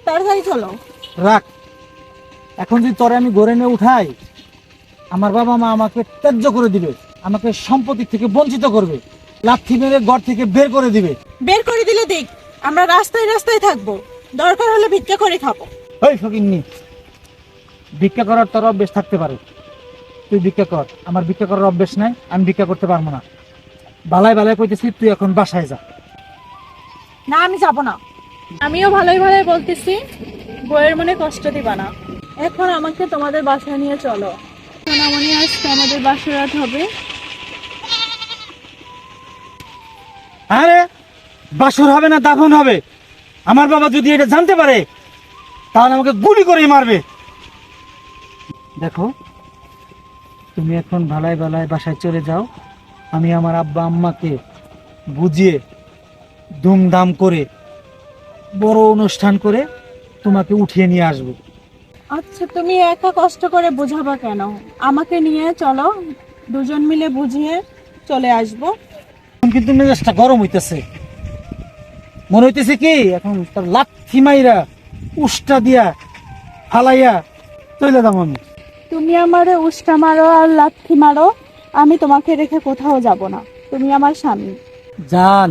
তাড়াতাড়ি চলো। রাখ, এখন যদি তোরে আমি গড়ে নিয়ে উঠাই, আমার বাবা মা আমাকে ত্যায্য করে দিবে, আমাকে সম্পত্তি থেকে বঞ্চিত করবে, লাথি মেরে ঘর থেকে বের করে দিবে। বের করে দিলে দেখ, আমরা রাস্তায় রাস্তায় থাকবো, দরকার হলে ভিক্ষা করে খাবো। ওই ফকিন্নি, ভিক্ষা করার তোর অভ্যেস থাকতে পারে, তুই ভিক্ষা কর, আমার ভিক্ষা করার অভ্যেস নাই, আমি ভিক্ষা করতে পারবো না। বালাই বালাই কইতেছি, তুই এখন বাসায় যা। না, আমি যাবো না। আমিও ভালোই ভালোই বলতেছি, বইয়ের মনে কষ্ট দিবা না। এখন আমাকে তোমাদের বাসায় নিয়ে চলো। সোনামণি, আজকে আমাদের বাসর রাত হবে। আরে বাসর হবে না দাফন হবে, আমার বাবা যদি এটা জানতে পারে তাহলে আমাকে গুলি করে মারবে। দেখো, তুমি এখন ভালাই ভালাই বাসায় চলে যাও, আমি আমার আব্বা আম্মাকে বুঝিয়ে ধুমধাম করে বড় অনুষ্ঠান করে তোমাকে উঠিয়ে নিয়ে আসবো। আচ্ছা, তুমি একা কষ্ট করে বোঝাবা কেন? আমাকে নিয়ে চলো, দুজন মিলে বুঝিয়ে চলে আসবো। এখন কিন্তু মেজাজটা গরম হইতেছে, মনে হইতেছে কি এখন তোর লাথি মাইরা উষ্টা দিয়া ফালাইয়া চলে যাবো আমি। তুমি আমারে উস্কা মারো আর লাথি মারো, আমি তোমাকে রেখে কোথাও যাব না। তুমি আমার স্বামী। জান,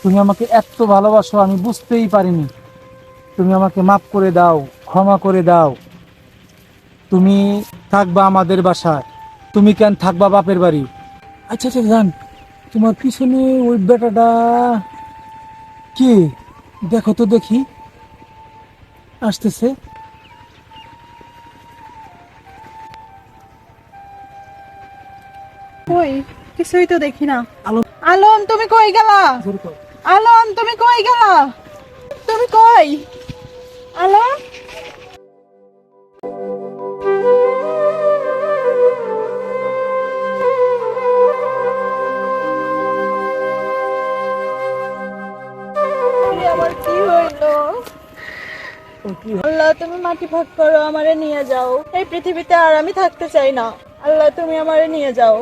তুমি আমাকে এত ভালোবাসো আমি বুঝতেই পারিনি। তুমি আমাকে মাফ করে দাও, ক্ষমা করে দাও। তুমি থাকবা আমাদের বাসায়, তুমি কেন থাকবা বাপের বাড়ি? আচ্ছা আচ্ছা জান, তোমার পিছনে ওই বেটাটা কে? দেখো তো দেখি, আসতেছে। কই, কিছুই তো দেখি না। আলম, আলম, তুমি কই গেলা? জোর কর। আলম, তুমি কই গেলা? তুমি কই? আলম, আমার কি হইলো? আল্লাহ, তুমি মাটি ভাগ করো, আমারে নিয়ে যাও। এই পৃথিবীতে আর আমি থাকতে চাই না। আল্লাহ, তুমি আমারে নিয়ে যাও।